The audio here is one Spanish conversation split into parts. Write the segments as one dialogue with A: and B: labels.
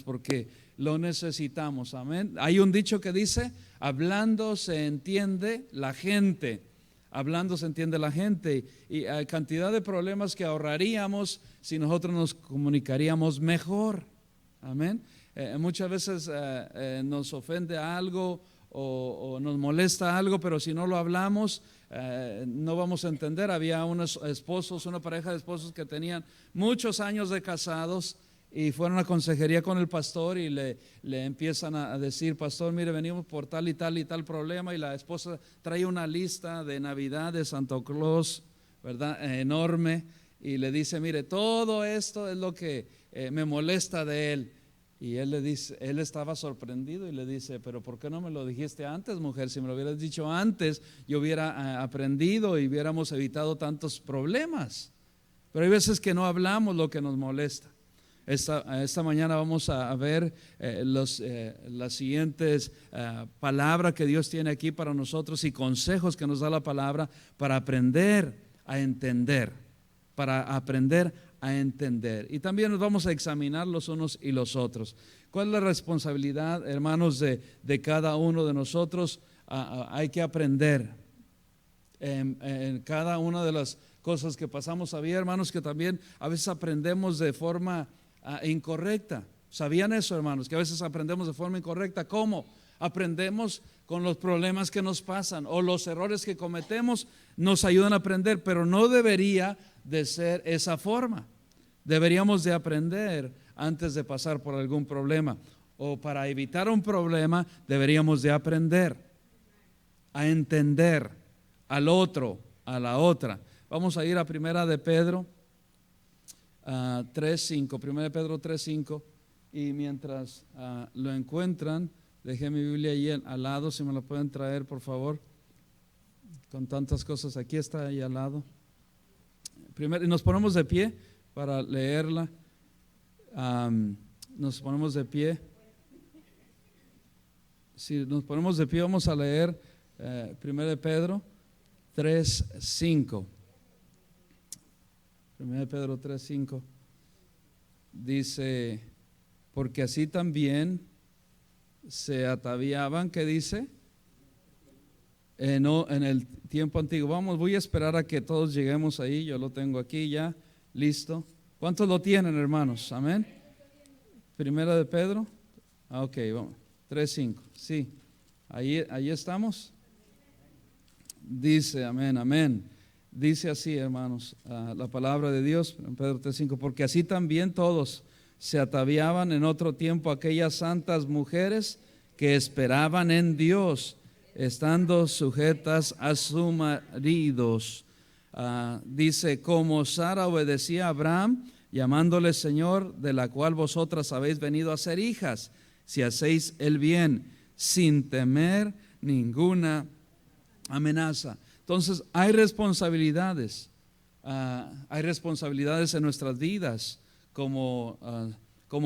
A: porque lo necesitamos, amén. Hay un dicho que dice, hablando se entiende la gente, hablando se entiende la gente, y hay cantidad de problemas que ahorraríamos si nosotros nos comunicaríamos mejor, amén. Muchas veces nos ofende algo o nos molesta algo, pero si no lo hablamos, no vamos a entender. Había unos esposos, una pareja de esposos que tenían muchos años de casados y fueron a consejería con el pastor y le empiezan a decir, pastor, mire, venimos por tal y tal problema, y la esposa trae una lista de Navidad de Santa Claus, ¿verdad? Enorme, y le dice, mire, todo esto es lo que me molesta de él. Y él le dice, él estaba sorprendido y le dice, pero ¿por qué no me lo dijiste antes, mujer? Si me lo hubieras dicho antes, yo hubiera aprendido y hubiéramos evitado tantos problemas. Pero hay veces que no hablamos lo que nos molesta. Esta mañana vamos a ver las siguientes palabras que Dios tiene aquí para nosotros y consejos que nos da la palabra para aprender a entender, y también nos vamos a examinar los unos y los otros. ¿Cuál es la responsabilidad, hermanos, de cada uno de nosotros? Hay que aprender en cada una de las cosas que pasamos. Había hermanos que también a veces aprendemos de forma incorrecta. ¿Sabían eso, hermanos? Que a veces aprendemos de forma incorrecta. ¿Cómo? Aprendemos con los problemas que nos pasan o los errores que cometemos nos ayudan a aprender, pero no debería de ser esa forma. Deberíamos de aprender antes de pasar por algún problema, o para evitar un problema deberíamos de aprender a entender al otro, a la otra. Vamos a ir a Primera de Pedro 3:5, Primera de Pedro 3:5, y mientras lo encuentran, dejé mi Biblia ahí al lado, si me la pueden traer por favor, con tantas cosas. Aquí está ahí al lado. Primero, nos ponemos de pie para leerla. Nos ponemos de pie. Si nos ponemos de pie, vamos a leer Primera de Pedro 3:5. Primera de Pedro 3:5 dice, porque así también se ataviaban, ¿qué dice? En el tiempo antiguo. Voy a esperar a que todos lleguemos ahí. Yo lo tengo aquí ya, listo. ¿Cuántos lo tienen, hermanos? Amén. Primera de Pedro. Ok, vamos. 3:5. Sí, ahí estamos. Dice, amén. Dice así, hermanos, la palabra de Dios, en Pedro 3:5, porque así también todos se ataviaban en otro tiempo aquellas santas mujeres que esperaban en Dios, estando sujetas a sus maridos. Dice, como Sara obedecía a Abraham, llamándole Señor, de la cual vosotras habéis venido a ser hijas, si hacéis el bien, sin temer ninguna amenaza. Entonces hay responsabilidades en nuestras vidas como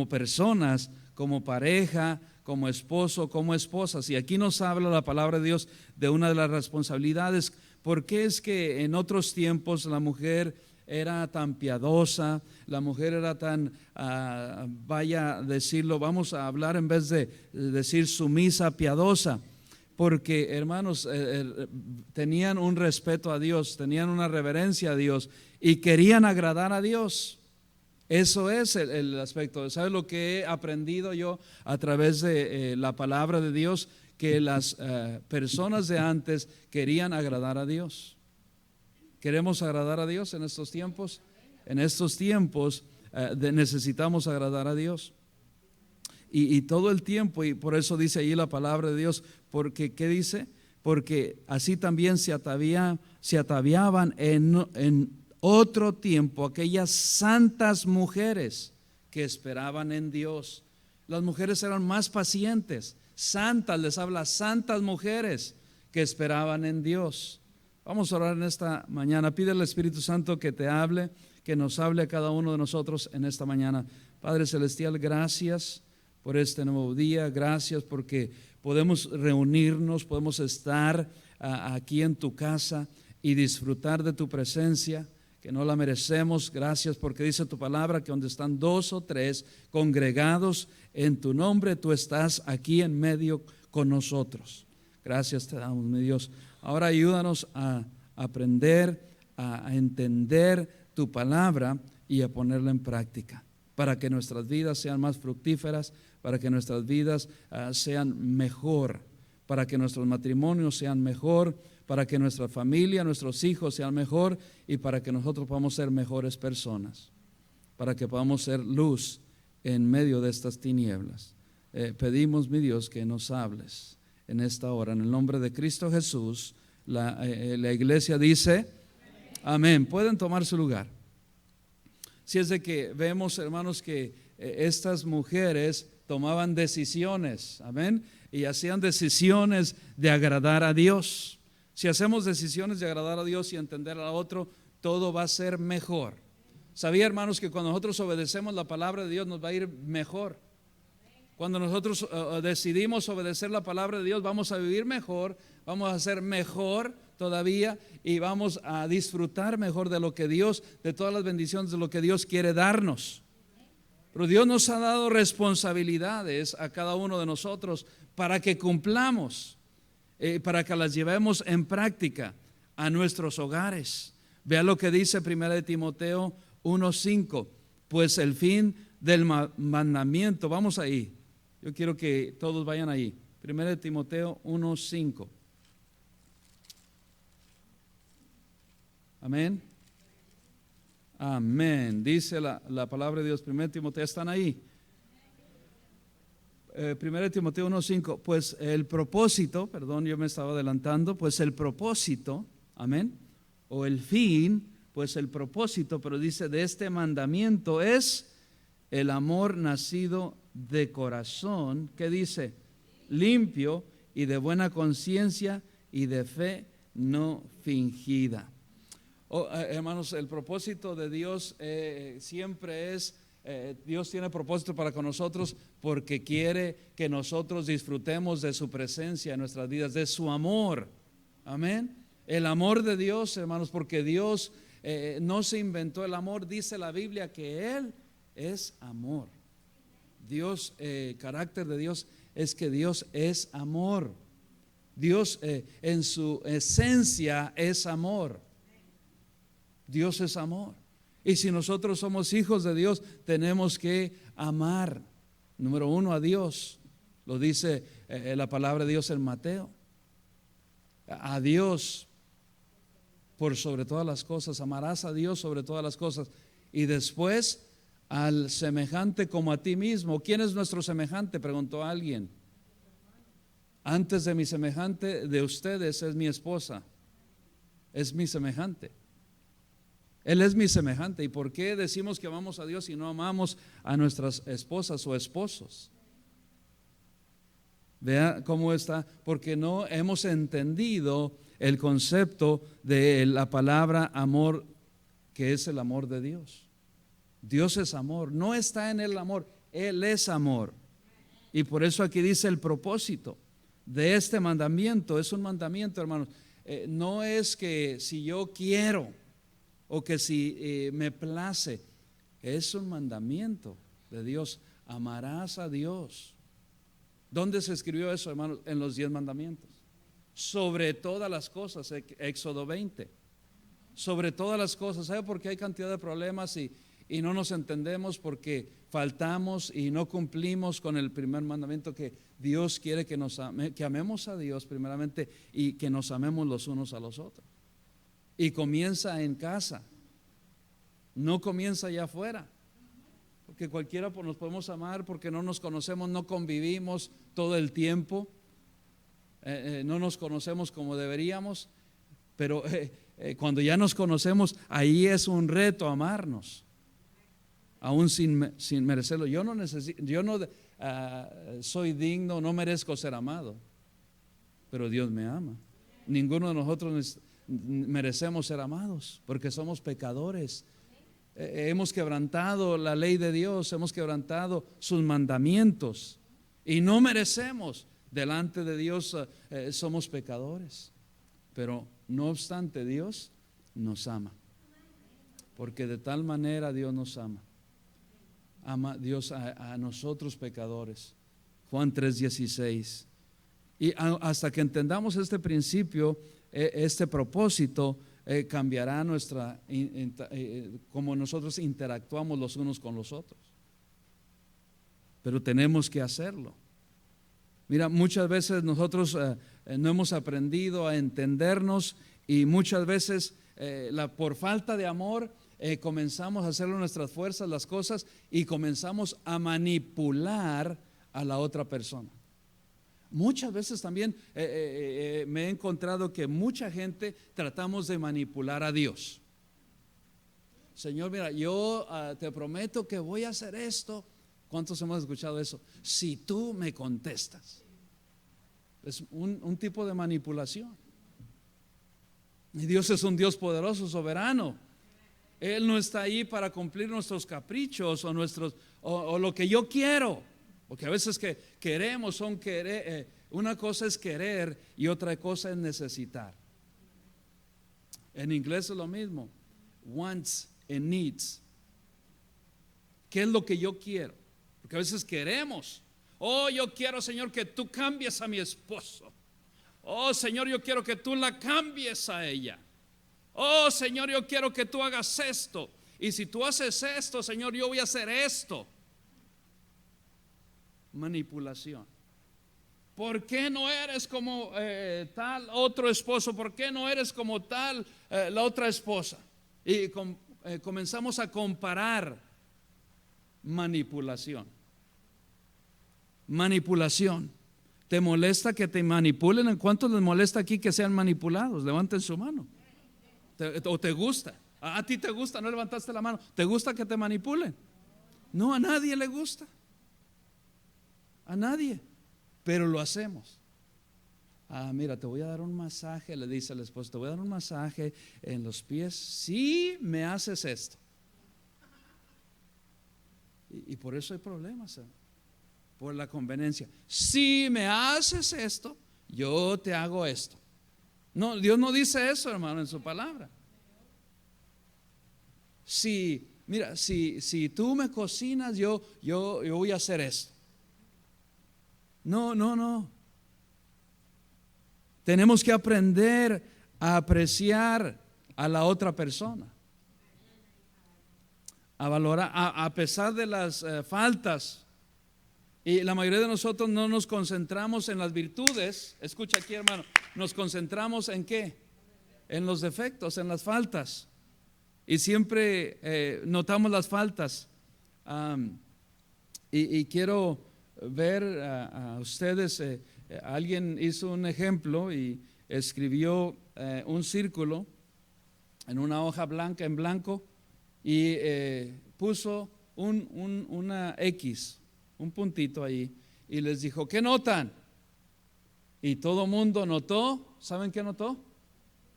A: personas, como pareja, como esposo, como esposas. Y aquí nos habla la palabra de Dios de una de las responsabilidades. Porque es que en otros tiempos la mujer era tan piadosa, la mujer era tan, vaya a decirlo, vamos a hablar en vez de decir sumisa, piadosa. Porque, hermanos, tenían un respeto a Dios, tenían una reverencia a Dios y querían agradar a Dios. Eso es el aspecto. ¿Sabes lo que he aprendido yo a través de la palabra de Dios? Que las personas de antes querían agradar a Dios. ¿Queremos agradar a Dios en estos tiempos? En estos tiempos necesitamos agradar a Dios. Y todo el tiempo, y por eso dice ahí la palabra de Dios, porque ¿qué dice? Porque así también se ataviaban en otro tiempo aquellas santas mujeres que esperaban en Dios. Las mujeres eran más pacientes, santas, les habla, santas mujeres que esperaban en Dios. Vamos a orar en esta mañana. Pide al Espíritu Santo que te hable, que nos hable a cada uno de nosotros en esta mañana. Padre Celestial, gracias por este nuevo día, gracias porque podemos reunirnos, podemos estar aquí en tu casa y disfrutar de tu presencia. que no la merecemos. Gracias porque dice tu palabra que donde están 2 o 3 congregados en tu nombre, tú estás aquí en medio con nosotros. Gracias te damos, mi Dios. Ahora ayúdanos a aprender, a entender tu palabra y a ponerla en práctica, para que nuestras vidas sean más fructíferas, para que nuestras vidas sean mejor, para que nuestros matrimonios sean mejor, para que nuestra familia, nuestros hijos sean mejor y para que nosotros podamos ser mejores personas, para que podamos ser luz en medio de estas tinieblas. Pedimos, mi Dios, que nos hables en esta hora, en el nombre de Cristo Jesús. La iglesia dice amén. Pueden tomar su lugar. Si es de que vemos, hermanos, que estas mujeres tomaban decisiones, amén, y hacían decisiones de agradar a Dios. Si hacemos decisiones de agradar a Dios y entender a otro, todo va a ser mejor. ¿Sabía, hermanos, que cuando nosotros obedecemos la palabra de Dios nos va a ir mejor? Cuando nosotros decidimos obedecer la palabra de Dios, vamos a vivir mejor, vamos a ser mejor todavía y vamos a disfrutar mejor de lo que Dios, de todas las bendiciones de lo que Dios quiere darnos. Pero Dios nos ha dado responsabilidades a cada uno de nosotros para que cumplamos, para que las llevemos en práctica a nuestros hogares. Vea lo que dice 1 Timoteo 1:5, pues el fin del mandamiento, vamos ahí, yo quiero que todos vayan ahí, 1 Timoteo 1:5. Amén. Amén. Dice la palabra de Dios. 1 Timoteo, ¿están ahí? 1 Timoteo 1:5. Pues el propósito, perdón, yo me estaba adelantando, pues el propósito, amén, o el fin, pues el propósito, pero dice de este mandamiento es el amor nacido de corazón, ¿qué dice? Limpio y de buena conciencia y de fe no fingida. Hermanos, el propósito de Dios siempre es, Dios tiene propósito para con nosotros porque quiere que nosotros disfrutemos de su presencia en nuestras vidas, de su amor. Amén. El amor de Dios, hermanos, porque Dios no se inventó el amor, dice la Biblia que Él es amor. Dios, carácter de Dios es que Dios es amor. Dios en su esencia es amor. Dios es amor. Y si nosotros somos hijos de Dios, tenemos que amar, número uno, a Dios. Lo dice la palabra de Dios en Mateo. A Dios por sobre todas las cosas. Amarás a Dios sobre todas las cosas. Y después al semejante como a ti mismo. ¿Quién es nuestro semejante?, preguntó alguien. Antes de mi semejante, de ustedes, es mi esposa. Es mi semejante. Él es mi semejante. ¿Y por qué decimos que amamos a Dios y no amamos a nuestras esposas o esposos? Vea cómo está, porque no hemos entendido el concepto de la palabra amor, que es el amor de Dios. Dios es amor, no está en el amor, Él es amor. Y por eso aquí dice el propósito de este mandamiento. Es un mandamiento, hermanos. No es que si yo quiero o que si me place, es un mandamiento de Dios. Amarás a Dios. ¿Dónde se escribió eso, hermanos? En los 10 mandamientos. Sobre todas las cosas, Éxodo 20. Sobre todas las cosas. ¿Sabe por qué hay cantidad de problemas y no nos entendemos? Porque faltamos y no cumplimos con el primer mandamiento, que Dios quiere que que amemos a Dios primeramente y que nos amemos los unos a los otros. Y comienza en casa, no comienza allá afuera. Porque cualquiera nos podemos amar porque no nos conocemos, no convivimos todo el tiempo, no nos conocemos como deberíamos, pero cuando ya nos conocemos, ahí es un reto amarnos, aún sin merecerlo. Yo no soy digno, no merezco ser amado, pero Dios me ama. Ninguno de nosotros merecemos ser amados porque somos pecadores. Hemos quebrantado la ley de Dios, hemos quebrantado sus mandamientos y no merecemos. Delante de Dios somos pecadores, pero no obstante Dios nos ama. porque de tal manera Dios nos ama. Ama Dios a nosotros pecadores. Juan 3:16. Y hasta que entendamos este principio, este propósito, cambiará nuestra como nosotros interactuamos los unos con los otros. Pero tenemos que hacerlo. Mira, muchas veces nosotros no hemos aprendido a entendernos, y muchas veces por falta de amor comenzamos a hacerlo nuestras fuerzas las cosas, y comenzamos a manipular a la otra persona. Muchas veces también me he encontrado que mucha gente tratamos de manipular a Dios. Señor, mira, yo te prometo que voy a hacer esto. ¿Cuántos hemos escuchado eso? Si tú me contestas. Es un tipo de manipulación. Y Dios es un Dios poderoso, soberano. Él no está ahí para cumplir nuestros caprichos o lo que yo quiero. Porque a veces que queremos una cosa es querer y otra cosa es necesitar. En inglés es lo mismo, wants and needs. ¿Qué es lo que yo quiero? Porque a veces queremos, yo quiero, Señor, que tú cambies a mi esposo. Señor, yo quiero que tú la cambies a ella. Señor, yo quiero que tú hagas esto. Y si tú haces esto, Señor, yo voy a hacer esto. Manipulación. ¿Por qué no eres como tal otro esposo? ¿Por qué no eres como tal la otra esposa? Y comenzamos a comparar. Manipulación. Manipulación. ¿Te molesta que te manipulen? ¿En cuántos les molesta aquí que sean manipulados? Levanten su mano. ¿O te gusta? ¿A ti te gusta? ¿No levantaste la mano? ¿Te gusta que te manipulen? No, a nadie le gusta. A nadie. Pero lo hacemos. Mira, te voy a dar un masaje, le dice el esposo, te voy a dar un masaje en los pies si me haces esto. Y por eso hay problemas, por la conveniencia. Si me haces esto, yo te hago esto. No, Dios no dice eso, hermano, en su palabra. Mira, si tú me cocinas, yo voy a hacer esto. No. Tenemos que aprender a apreciar a la otra persona, a valorar, a pesar de las faltas. Y la mayoría de nosotros no nos concentramos en las virtudes. Escucha aquí, hermano, nos concentramos en ¿qué? En los defectos, en las faltas. Y siempre notamos las faltas. Y quiero ver a ustedes, alguien hizo un ejemplo y escribió un círculo en una hoja blanca en blanco y puso una X, un puntito ahí, y les dijo, ¿qué notan? Y todo mundo notó, ¿saben qué notó?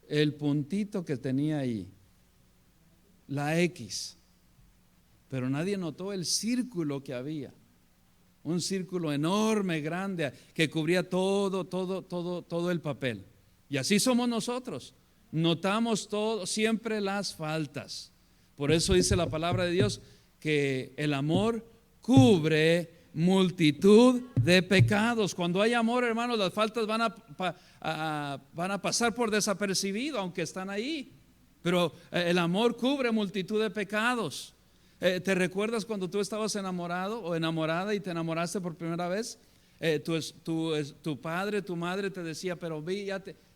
A: El puntito que tenía ahí, la X, pero nadie notó el círculo que había. Un círculo enorme, grande, que cubría todo el papel. Y así somos nosotros. Notamos siempre las faltas. Por eso dice la palabra de Dios que el amor cubre multitud de pecados. Cuando hay amor, hermanos, las faltas van a pasar por desapercibido, aunque están ahí. Pero el amor cubre multitud de pecados. ¿Te recuerdas cuando tú estabas enamorado o enamorada y te enamoraste por primera vez? Tu padre, tu madre te decía, pero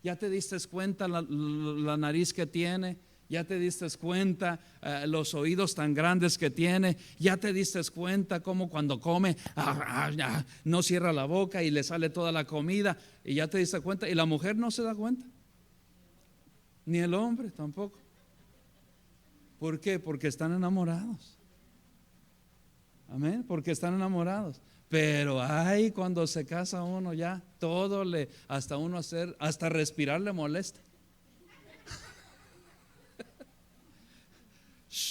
A: ya te diste cuenta la nariz que tiene, ya te diste cuenta los oídos tan grandes que tiene, ya te diste cuenta cómo cuando come no cierra la boca y le sale toda la comida, y ya te diste cuenta. Y la mujer no se da cuenta, ni el hombre tampoco. ¿Por qué? Porque están enamorados. Amén, porque están enamorados. Pero cuando se casa uno ya todo hasta respirar le molesta.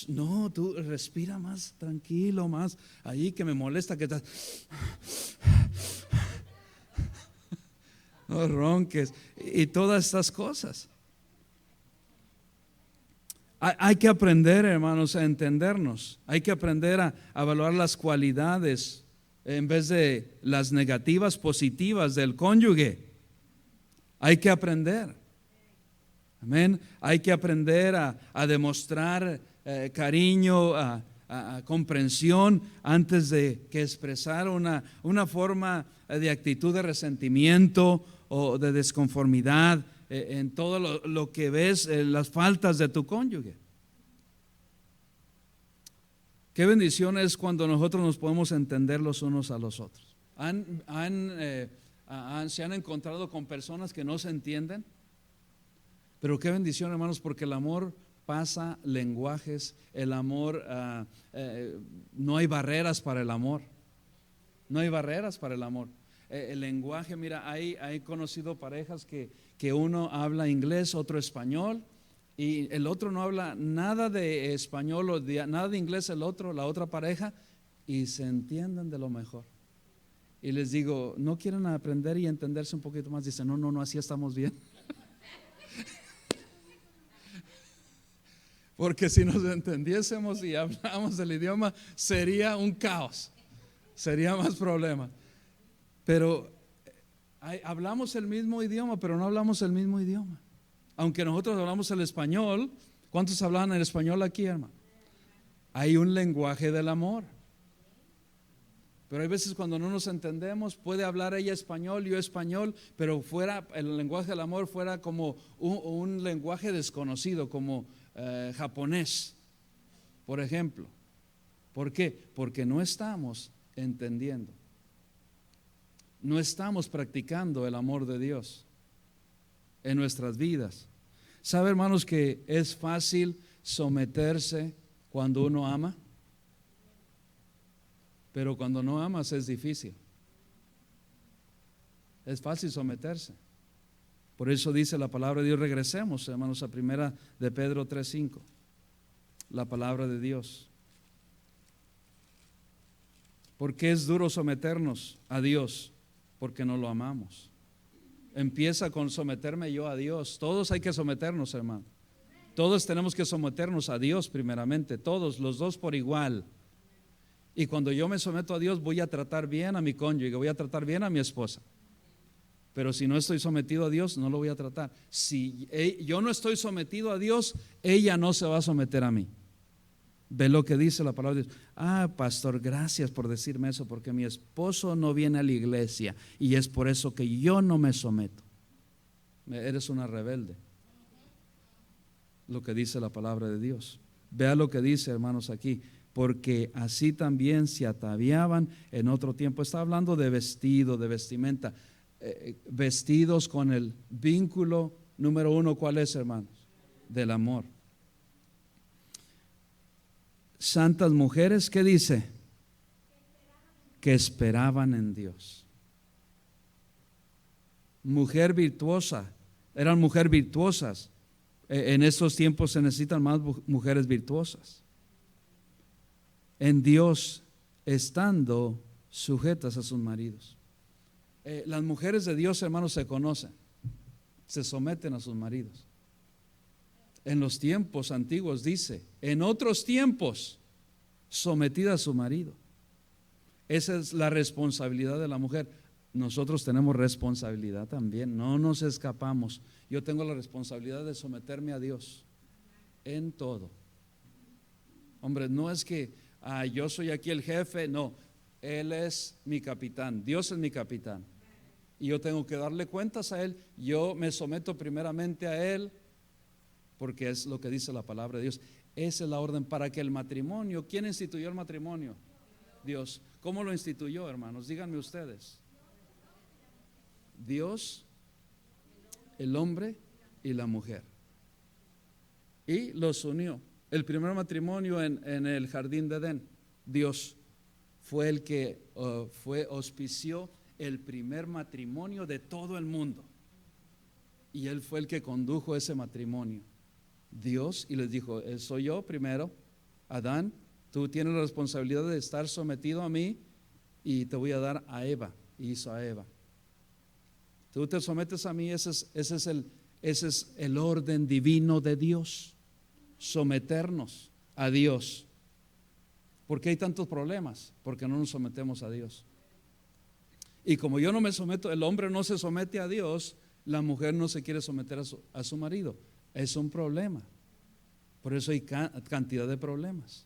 A: No, tú respira más tranquilo, más ahí que me molesta que estás. No ronques y todas estas cosas. Hay que aprender, hermanos, a entendernos. Hay que aprender a evaluar las cualidades en vez de las negativas, positivas del cónyuge. Hay que aprender. Amén. Hay que aprender a demostrar cariño, a comprensión antes de que expresar una forma de actitud de resentimiento o de desconformidad en todo lo que ves, las faltas de tu cónyuge. Qué bendición es cuando nosotros nos podemos entender los unos a los otros. ¿Se han encontrado con personas que no se entienden? Pero qué bendición, hermanos, porque el amor pasa lenguajes, el amor, no hay barreras para el amor. No hay barreras para el amor. El lenguaje, mira, hay conocido parejas que uno habla inglés, otro español, y el otro no habla nada de español o nada de inglés, la otra pareja, y se entienden de lo mejor. Y les digo, ¿no quieren aprender y entenderse un poquito más? Dicen, no, así estamos bien. Porque si nos entendiésemos y hablamos el idioma, sería un caos, sería más problema. Pero hablamos el mismo idioma, pero no hablamos el mismo idioma. Aunque nosotros hablamos el español, ¿cuántos hablan el español aquí, hermano? Hay un lenguaje del amor. Pero hay veces cuando no nos entendemos, puede hablar ella español, yo español, pero fuera el lenguaje del amor fuera como un lenguaje desconocido, como japonés, por ejemplo. ¿Por qué? Porque no estamos entendiendo. No estamos practicando el amor de Dios en nuestras vidas. ¿Sabe, hermanos, que es fácil someterse cuando uno ama? Pero cuando no amas es difícil. Es fácil someterse. Por eso dice la palabra de Dios. Regresemos, hermanos, a primera de Pedro 3:5. La palabra de Dios. ¿Por qué es duro someternos a Dios? Porque no lo amamos. Empieza con someterme yo a Dios. Todos hay que someternos, hermano. Todos tenemos que someternos a Dios primeramente. Todos, los dos por igual. Y cuando yo me someto a Dios, voy a tratar bien a mi cónyuge, voy a tratar bien a mi esposa. Pero si no estoy sometido a Dios, no lo voy a tratar. Si yo no estoy sometido a Dios, ella no se va a someter a mí. Ve lo que dice la palabra de Dios. Pastor, gracias por decirme eso, porque mi esposo no viene a la iglesia y es por eso que yo no me someto. Eres una rebelde. Lo que dice la palabra de Dios. Vea lo que dice, hermanos, aquí. Porque así también se ataviaban en otro tiempo. Está hablando de vestido, de vestimenta. Vestidos con el vínculo número uno. ¿Cuál es, hermanos? Del amor. Santas mujeres, ¿qué dice? Que esperaban en Dios. Mujer virtuosa. Eran mujeres virtuosas. En estos tiempos se necesitan más mujeres virtuosas. En Dios, estando sujetas a sus maridos. Las mujeres de Dios, hermanos, se conocen, se someten a sus maridos. En los tiempos antiguos dice, en otros tiempos, sometida a su marido. Esa es la responsabilidad de la mujer. Nosotros tenemos responsabilidad también, no nos escapamos. Yo tengo la responsabilidad de someterme a Dios en todo. Hombre, no es que yo soy aquí el jefe, no, Él es mi capitán, Dios es mi capitán y yo tengo que darle cuentas a Él. Yo me someto primeramente a Él porque es lo que dice la palabra de Dios. Esa es la orden para que el matrimonio. ¿Quién instituyó el matrimonio? Dios. ¿Cómo lo instituyó, hermanos? Díganme ustedes. Dios, el hombre y la mujer, y los unió. El primer matrimonio en el jardín de Edén, Dios fue el que auspició el primer matrimonio de todo el mundo. Y Él fue el que condujo ese matrimonio. Dios, y les dijo, soy yo primero, Adán, tú tienes la responsabilidad de estar sometido a mí y te voy a dar a Eva. Y hizo a Eva. Tú te sometes a mí, ese es el orden divino de Dios. someternos a Dios. ¿Por qué hay tantos problemas? Porque no nos sometemos a Dios. Y como yo no me someto, el hombre no se somete a Dios, la mujer no se quiere someter a su marido. Es un problema. Por eso hay cantidad de problemas.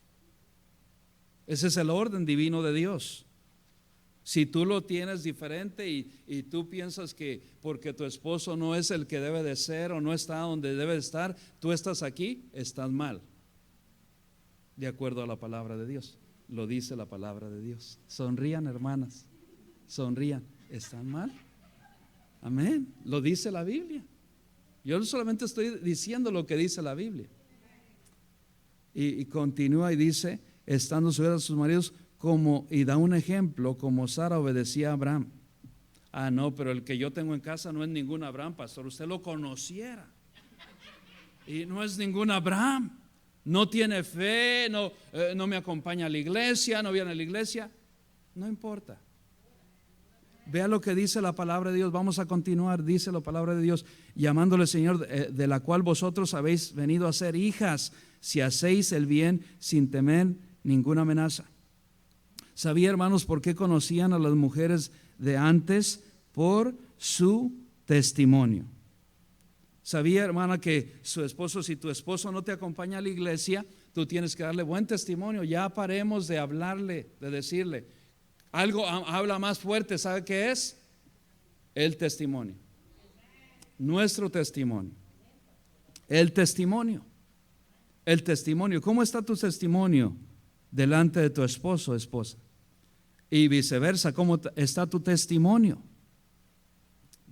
A: Ese es el orden divino de Dios. Si tú lo tienes diferente y tú piensas que porque tu esposo no es el que debe de ser o no está donde debe de estar, tú estás aquí, estás mal. De acuerdo a la palabra de Dios. Lo dice la palabra de Dios. Sonrían, hermanas. Sonrían. ¿Están mal? Amén. Lo dice la Biblia. Yo solamente estoy diciendo lo que dice la Biblia. Y continúa y dice, estando sujetas a sus maridos, y da un ejemplo, como Sara obedecía a Abraham. Ah, no, pero el que yo tengo en casa no es ningún Abraham, pastor. Usted lo conociera. Y no es ningún Abraham. No tiene fe, no me acompaña a la iglesia, no viene a la iglesia. No importa. Vea lo que dice la palabra de Dios. Vamos a continuar. Dice la palabra de Dios, llamándole Señor, de la cual vosotros habéis venido a ser hijas, si hacéis el bien sin temer ninguna amenaza. ¿Sabía, hermanos, por qué conocían a las mujeres de antes? Por su testimonio. ¿Sabía, hermana, que su esposo, si tu esposo no te acompaña a la iglesia, tú tienes que darle buen testimonio? Ya paremos de hablarle, de decirle. Algo habla más fuerte, ¿sabe qué es? El testimonio. Nuestro testimonio. El testimonio. El testimonio. ¿Cómo está tu testimonio delante de tu esposo o esposa? Y viceversa, ¿cómo está tu testimonio?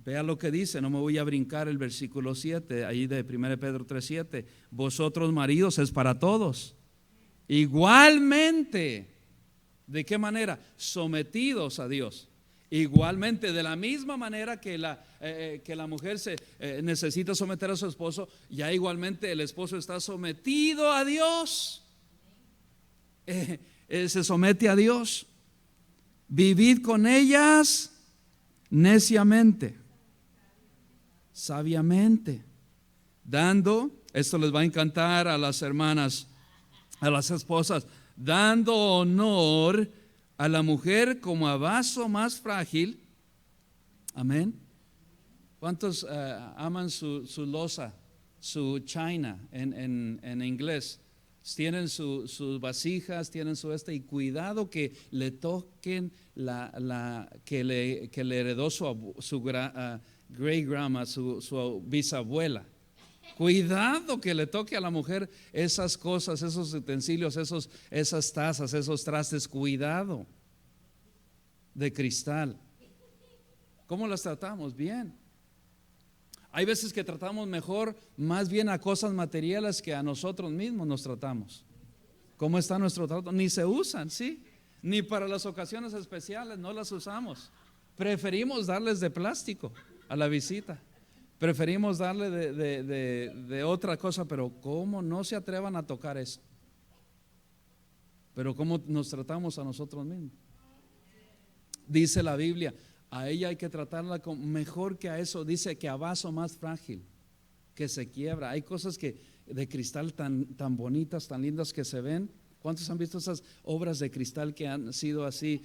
A: Vea lo que dice, no me voy a brincar el versículo 7, ahí de 1 Pedro 3:7. Vosotros maridos es para todos. Igualmente, ¿de qué manera? Sometidos a Dios. Igualmente, de la misma manera que la mujer se necesita someter a su esposo, ya igualmente el esposo está sometido a Dios. Se somete a Dios. Vivid con ellas neciamente, sabiamente, dando, esto les va a encantar a las hermanas, a las esposas, dando honor a la mujer como a vaso más frágil. Amén. ¿Cuántos aman su loza, su china en inglés? Tienen sus vasijas, tienen y cuidado que le toquen que le heredó su great grandma, su bisabuela. Cuidado que le toque a la mujer esas cosas, esos utensilios, esas tazas, esos trastes. Cuidado, de cristal. ¿Cómo las tratamos? Bien. Hay veces que tratamos mejor, más bien a cosas materiales que a nosotros mismos nos tratamos. ¿Cómo está nuestro trato? Ni se usan, ¿sí? Ni para las ocasiones especiales no las usamos. Preferimos darles de plástico a la visita. Preferimos darle de otra cosa, pero ¿cómo no se atrevan a tocar eso? Pero ¿cómo nos tratamos a nosotros mismos? Dice la Biblia, a ella hay que tratarla mejor que a eso. Dice que a vaso más frágil, que se quiebra. Hay cosas de cristal tan bonitas, tan lindas que se ven. ¿Cuántos han visto esas obras de cristal que han sido así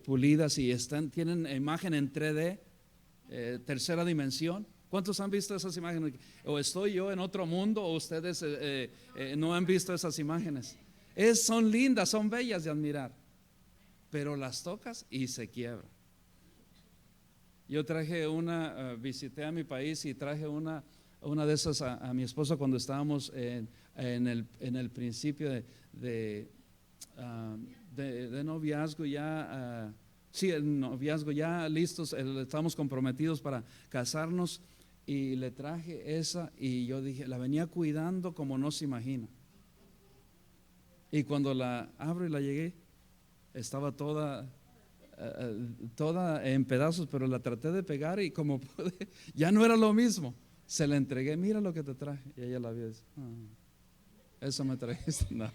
A: pulidas y tienen imagen en 3D, tercera dimensión? ¿Cuántos han visto esas imágenes? O estoy yo en otro mundo o ustedes no han visto esas imágenes. Son lindas, son bellas de admirar, pero las tocas y se quiebran. Yo traje visité a mi país y traje una de esas a mi esposa cuando estábamos en el principio de noviazgo ya. Sí, el noviazgo ya listos, estábamos comprometidos para casarnos y le traje esa y yo dije, la venía cuidando como no se imagina. Y cuando la abro y la llegué, estaba toda en pedazos, pero la traté de pegar y como pude, ya no era lo mismo. Se la entregué, mira lo que te traje. Y ella la vio y dice, eso me trajiste. No.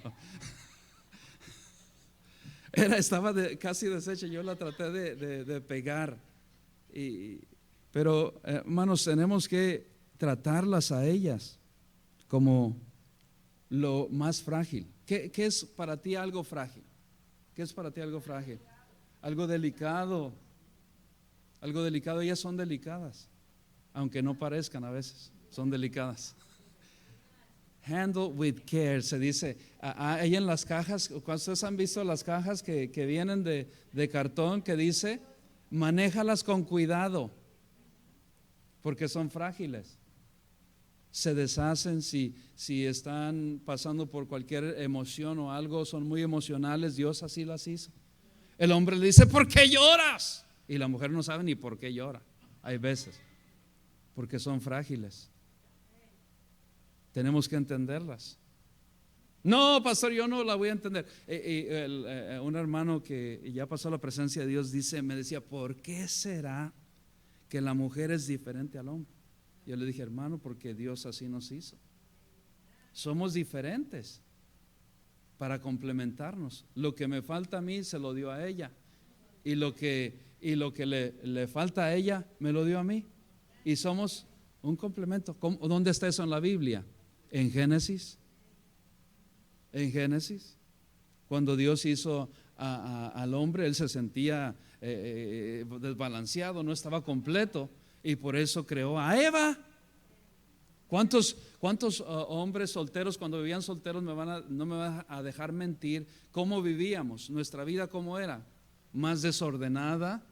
A: Estaba casi deshecha, yo la traté de pegar. Pero hermanos, tenemos que tratarlas a ellas como lo más frágil. ¿Qué es para ti algo frágil? ¿Qué es para ti algo frágil? Algo delicado. Algo delicado. Ellas son delicadas, aunque no parezcan a veces, son delicadas. Handle with care, se dice. Ahí en las cajas, ¿ustedes han visto las cajas que vienen de cartón que dice, manéjalas con cuidado, porque son frágiles? Se deshacen si están pasando por cualquier emoción o algo, son muy emocionales. Dios así las hizo. El hombre le dice, ¿por qué lloras? Y la mujer no sabe ni por qué llora. Hay veces, porque son frágiles. Tenemos que entenderlas. No, pastor, yo no la voy a entender. Un hermano que ya pasó a la presencia de Dios me decía, ¿por qué será que la mujer es diferente al hombre? Yo le dije, hermano, porque Dios así nos hizo. Somos diferentes para complementarnos. Lo que me falta a mí se lo dio a ella, y lo que le falta a ella me lo dio a mí, y somos un complemento. ¿Dónde está eso en la Biblia? En Génesis. En Génesis, cuando Dios hizo al hombre, él se sentía desbalanceado, no estaba completo, y por eso creó a Eva. ¿Cuántos hombres solteros, cuando vivían solteros, no me van a dejar mentir cómo vivíamos? Nuestra vida, ¿cómo era? Más desordenada,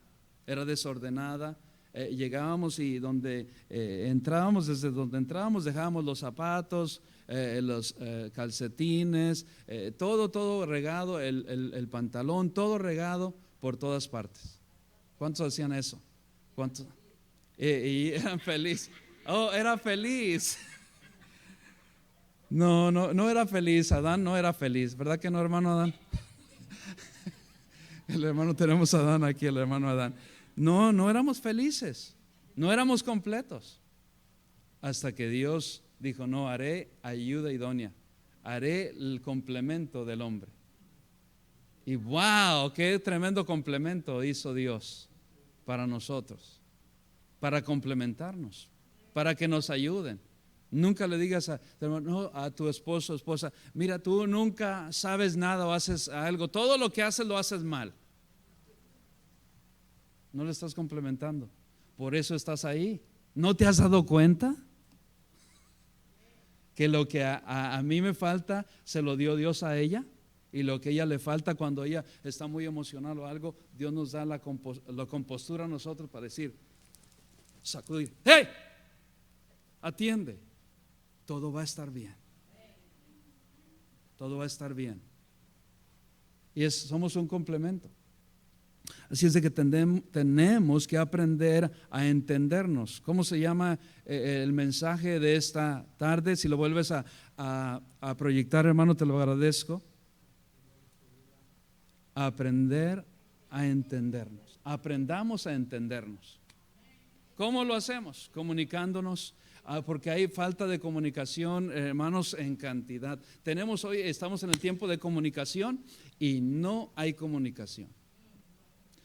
A: era desordenada. Llegábamos y desde donde entrábamos dejábamos los zapatos, los calcetines, todo regado, el pantalón, todo regado por todas partes. ¿Cuántos hacían eso? ¿Cuántos? Y eran felices. Oh, era feliz. No era feliz. Adán no era feliz, ¿verdad que no, hermano Adán? El hermano, tenemos a Adán aquí, el hermano Adán. No éramos felices, no éramos completos, hasta que Dios dijo, no, haré ayuda idónea, haré el complemento del hombre. Y wow, qué tremendo complemento hizo Dios para nosotros, para complementarnos, para que nos ayuden. Nunca le digas a tu esposo o esposa, mira, tú nunca sabes nada o haces algo, todo lo que haces lo haces mal. No le estás complementando. Por eso estás ahí. ¿No te has dado cuenta? Que lo que a mí me falta se lo dio Dios a ella, y lo que a ella le falta cuando ella está muy emocional o algo, Dios nos da la compostura a nosotros para decir, sacudir, ¡hey! Atiende. Todo va a estar bien. Todo va a estar bien. Y somos un complemento. Así es de que tenemos que aprender a entendernos. ¿Cómo se llama el mensaje de esta tarde? Si lo vuelves a proyectar, hermano, te lo agradezco. Aprender a entendernos. Aprendamos a entendernos. ¿Cómo lo hacemos? Comunicándonos. Porque hay falta de comunicación, hermanos, en cantidad. Estamos en el tiempo de comunicación y no hay comunicación.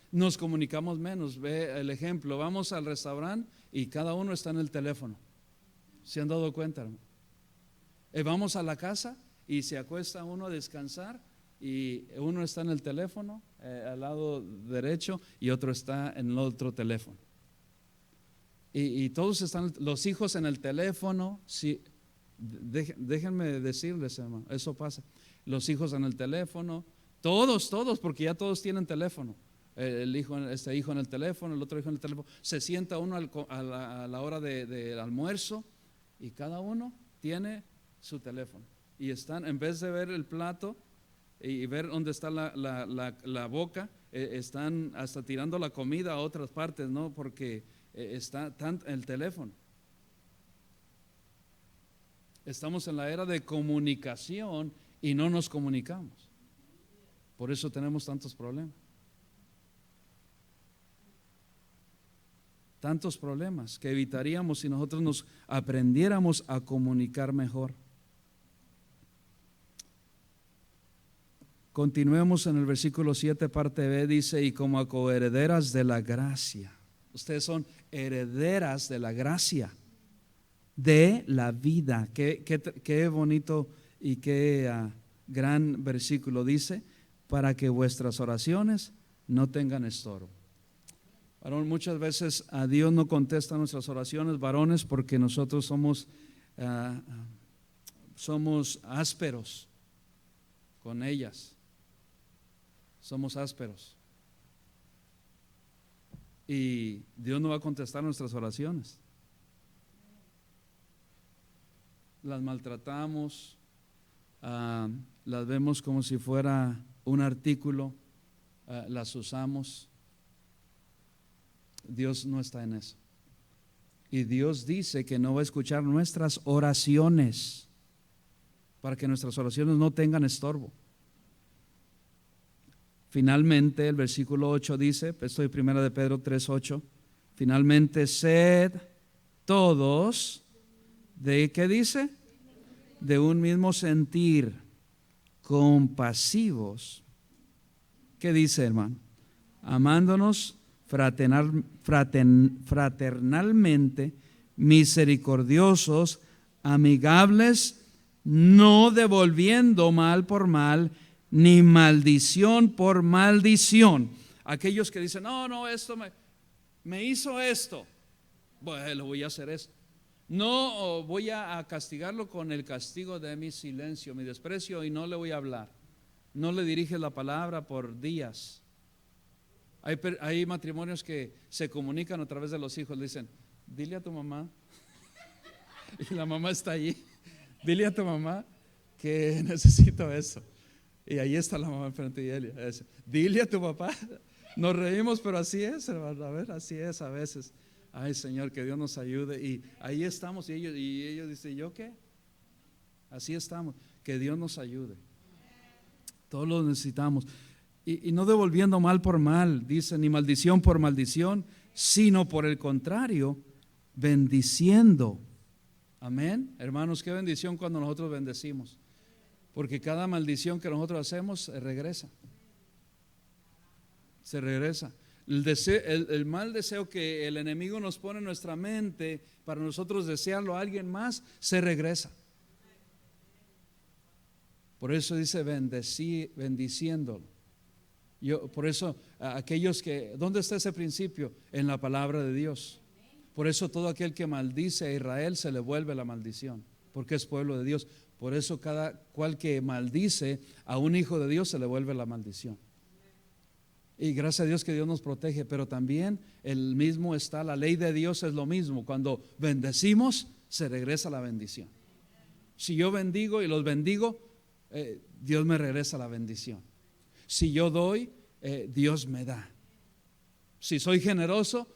A: Nos comunicamos menos. Ve el ejemplo, vamos al restaurante y cada uno está en el teléfono. ¿Se han dado cuenta, hermano? Vamos a la casa y se acuesta uno a descansar y uno está en el teléfono al lado derecho y otro está en el otro teléfono. Y todos están, los hijos en el teléfono. Sí, déjenme decirles, hermano, eso pasa. Los hijos en el teléfono, todos, porque ya todos tienen teléfono. Este hijo en el teléfono, el otro hijo en el teléfono. Se sienta uno a la hora de almuerzo y cada uno tiene su teléfono. Y están, en vez de ver el plato y ver dónde está la boca, están hasta tirando la comida a otras partes, ¿no? Porque está el teléfono. Estamos en la era de comunicación y no nos comunicamos. Por eso tenemos tantos problemas. Tantos problemas que evitaríamos si nosotros nos aprendiéramos a comunicar mejor. Continuemos en el versículo 7, parte B, dice, y como coherederas de la gracia. Ustedes son herederas de la gracia, de la vida. Qué bonito Y qué gran versículo dice, para que vuestras oraciones no tengan estorbo. Varón, muchas veces a Dios no contesta nuestras oraciones, varones, porque nosotros somos ásperos con ellas. Somos ásperos. Y Dios no va a contestar nuestras oraciones. Las maltratamos, las vemos como si fuera un artículo, las usamos. Dios no está en eso. Y Dios dice que no va a escuchar nuestras oraciones, para que nuestras oraciones no tengan estorbo. Finalmente, el versículo 8 dice, esto es 1 de Pedro 3:8, finalmente sed todos, ¿de qué dice? De un mismo sentir, compasivos. ¿Qué dice, hermano? Amándonos fraternalmente, misericordiosos, amigables, no devolviendo mal por mal, ni maldición por maldición. Aquellos que dicen, no, esto me hizo esto, bueno, voy a hacer esto. No, voy a castigarlo con el castigo de mi silencio, mi desprecio, y no le voy a hablar. No le diriges la palabra por días. Hay matrimonios que se comunican a través de los hijos, le dicen, dile a tu mamá, y la mamá está allí, dile a tu mamá que necesito eso. Y ahí está la mamá enfrente de ella. Dile a tu papá. Nos reímos, pero así es, hermano. A ver, así es a veces. Ay, Señor, que Dios nos ayude. Y ahí estamos. Y ellos dicen, ¿yo qué? Así estamos. Que Dios nos ayude. Todos lo necesitamos. Y no devolviendo mal por mal, dice, ni maldición por maldición, sino por el contrario, bendiciendo. Amén. Hermanos, qué bendición cuando nosotros bendecimos. Porque cada maldición que nosotros hacemos se regresa. Se regresa. El mal deseo que el enemigo nos pone en nuestra mente para nosotros desearlo a alguien más, se regresa. Por eso dice bendiciéndolo. Por eso aquellos que, ¿dónde está ese principio? En la palabra de Dios. Por eso todo aquel que maldice a Israel se le vuelve la maldición, porque es pueblo de Dios. Por eso cada cual que maldice a un hijo de Dios se le vuelve la maldición. Y gracias a Dios que Dios nos protege, pero también el mismo está, la ley de Dios es lo mismo. Cuando bendecimos, se regresa la bendición. Si yo bendigo y los bendigo, Dios me regresa la bendición. Si yo doy, Dios me da. Si soy generoso,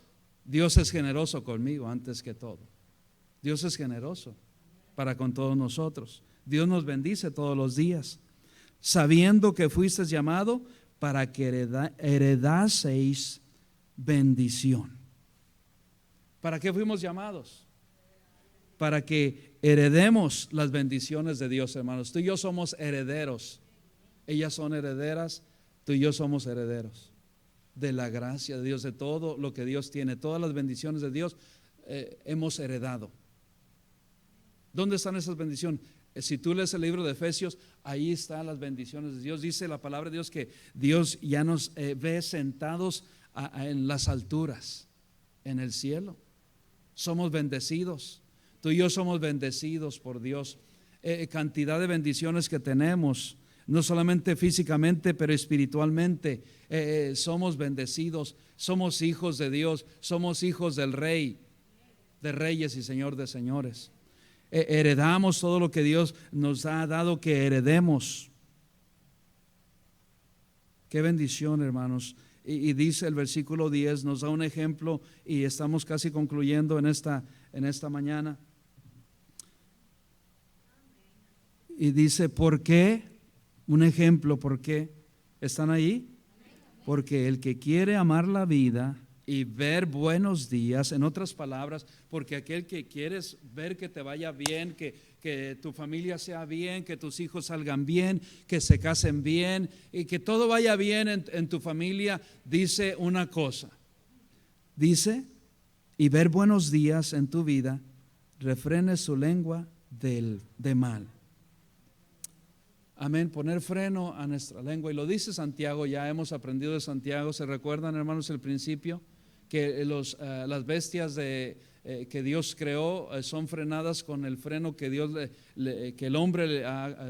A: Dios es generoso conmigo antes que todo. Dios es generoso para con todos nosotros. Dios nos bendice todos los días, sabiendo que fuisteis llamado para que heredaseis bendición. ¿Para qué fuimos llamados? Para que heredemos las bendiciones de Dios, hermanos. Tú y yo somos herederos. Ellas son herederas, tú y yo somos herederos de la gracia de Dios, de todo lo que Dios tiene, todas las bendiciones de Dios hemos heredado. ¿Dónde están esas bendiciones? Si tú lees el libro de Efesios, ahí están las bendiciones de Dios. Dice la palabra de Dios que Dios ya nos ve sentados en las alturas, en el cielo. Somos bendecidos. Tú y yo somos bendecidos por Dios. Cantidad de bendiciones que tenemos, no solamente físicamente, pero espiritualmente. Somos bendecidos, somos hijos de Dios, somos hijos del Rey de reyes y Señor de señores. Heredamos todo lo que Dios nos ha dado que heredemos. Qué bendición, hermanos. Y dice el versículo 10, nos da un ejemplo, y estamos casi concluyendo en esta mañana. Y dice, ¿por qué? Un ejemplo, ¿por qué? ¿Están ahí? Porque el que quiere amar la vida y ver buenos días, en otras palabras, porque aquel que quieres ver que te vaya bien, que tu familia sea bien, que tus hijos salgan bien, que se casen bien y que todo vaya bien en tu familia, dice una cosa. Dice, y ver buenos días en tu vida, refrene su lengua de mal. amén, poner freno a nuestra lengua. Y lo dice Santiago, ya hemos aprendido de Santiago. ¿Se recuerdan, hermanos, el principio? Que las bestias que Dios creó son frenadas con el freno que que el hombre,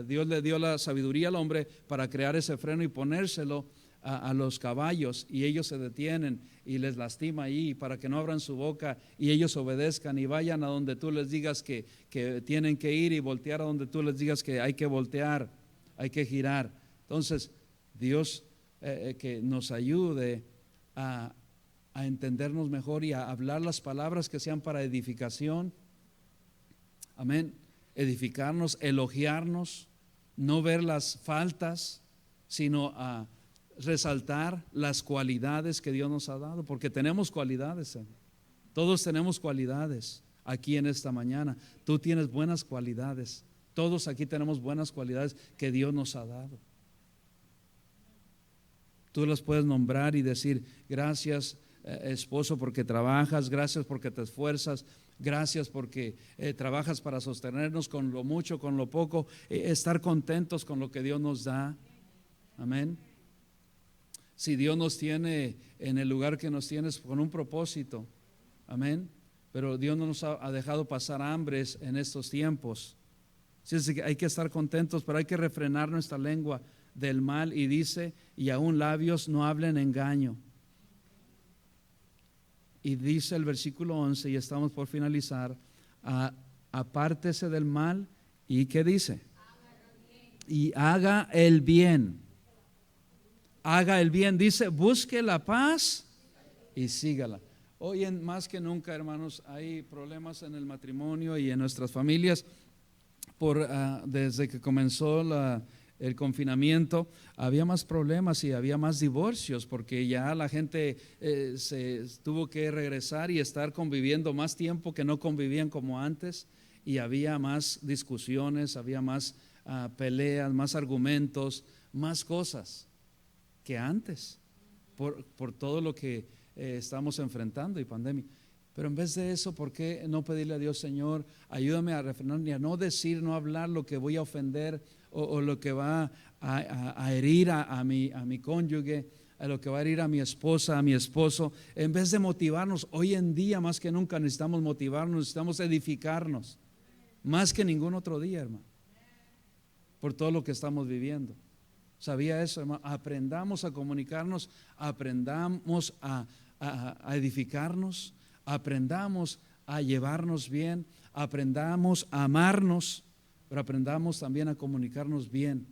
A: Dios le dio la sabiduría al hombre para crear ese freno y ponérselo a los caballos, y ellos se detienen y les lastima ahí para que no abran su boca y ellos obedezcan y vayan a donde tú les digas que tienen que ir, y voltear a donde tú les digas que hay que voltear, hay que girar. Entonces Dios que nos ayude a entendernos mejor y a hablar las palabras que sean para edificación, amén, edificarnos, elogiarnos, no ver las faltas, sino a resaltar las cualidades que Dios nos ha dado, porque tenemos cualidades, todos tenemos cualidades aquí en esta mañana. Tú tienes buenas cualidades, todos aquí tenemos buenas cualidades que Dios nos ha dado. Tú las puedes nombrar y decir: gracias, esposo, porque trabajas, gracias porque te esfuerzas, gracias porque trabajas para sostenernos con lo mucho, con lo poco, estar contentos con lo que Dios nos da. Amén. Si Dios nos tiene en el lugar que nos tienes con un propósito, amén, pero Dios no nos ha dejado pasar hambres en estos tiempos. Así que hay que estar contentos, pero hay que refrenar nuestra lengua del mal, y dice: y aún labios no hablen engaño. Y dice el versículo 11, y estamos por finalizar: apártese del mal, y ¿qué dice? Y haga el bien. Haga el bien, dice: busque la paz y sígala. Hoy más que nunca, hermanos, hay problemas en el matrimonio y en nuestras familias desde que comenzó el confinamiento. Había más problemas y había más divorcios, porque ya la gente se tuvo que regresar y estar conviviendo más tiempo que no convivían como antes, y había más discusiones, había más peleas, más argumentos, más cosas que antes, por todo lo que estamos enfrentando y pandemia. Pero en vez de eso, ¿por qué no pedirle a Dios: Señor, ayúdame a refrenar, y a no decir, no hablar lo que voy a ofender o lo que va a herir a mi cónyuge, a lo que va a herir a mi esposa, a mi esposo? En vez de motivarnos, hoy en día más que nunca necesitamos motivarnos, necesitamos edificarnos, más que ningún otro día, hermano, por todo lo que estamos viviendo. ¿Sabía eso, hermano? Aprendamos a comunicarnos, aprendamos a edificarnos, aprendamos a llevarnos bien, aprendamos a amarnos, pero aprendamos también a comunicarnos bien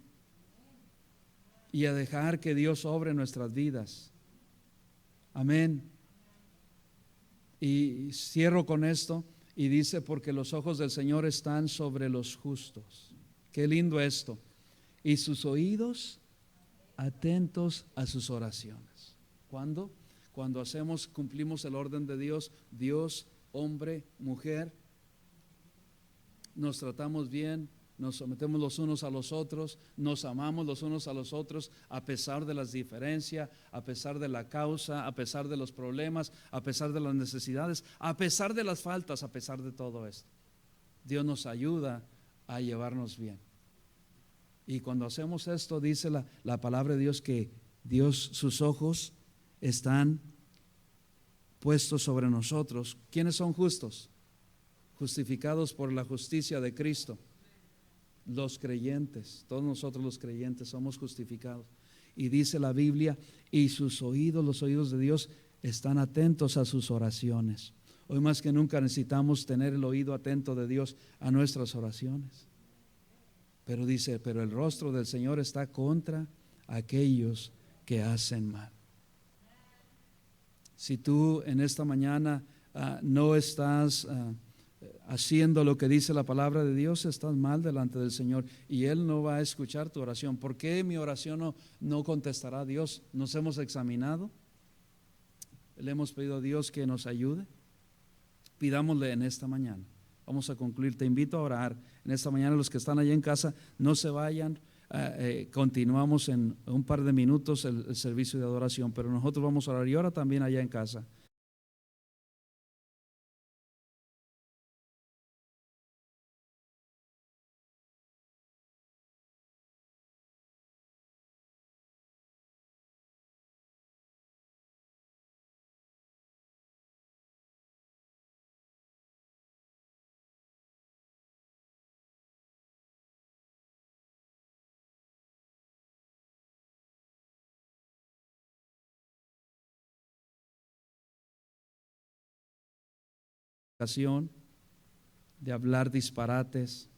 A: y a dejar que Dios obre en nuestras vidas. Amén. Y cierro con esto, y dice: porque los ojos del Señor están sobre los justos. Qué lindo esto. Y sus oídos atentos a sus oraciones. ¿Cuándo? Cuando cumplimos el orden de Dios, Dios, hombre, mujer, nos tratamos bien, nos sometemos los unos a los otros, nos amamos los unos a los otros, a pesar de las diferencias, a pesar de la causa, a pesar de los problemas, a pesar de las necesidades, a pesar de las faltas, a pesar de todo esto. Dios nos ayuda a llevarnos bien. Y cuando hacemos esto, dice la palabra de Dios que Dios, sus ojos están puestos sobre nosotros. ¿Quiénes son justos? Justificados por la justicia de Cristo. Los creyentes, todos nosotros los creyentes somos justificados. Y dice la Biblia: y sus oídos, los oídos de Dios, están atentos a sus oraciones. Hoy más que nunca necesitamos tener el oído atento de Dios a nuestras oraciones. Pero dice: pero el rostro del Señor está contra aquellos que hacen mal. Si tú en esta mañana no estás haciendo lo que dice la palabra de Dios, estás mal delante del Señor, y Él no va a escuchar tu oración. ¿Por qué mi oración no contestará a Dios? ¿Nos hemos examinado? ¿Le hemos pedido a Dios que nos ayude? Pidámosle en esta mañana. Vamos a concluir. Te invito a orar en esta mañana. Los que están allá en casa, no se vayan. Continuamos en un par de minutos el servicio de adoración, pero nosotros vamos a orar, y ahora también allá en casa. de hablar disparates,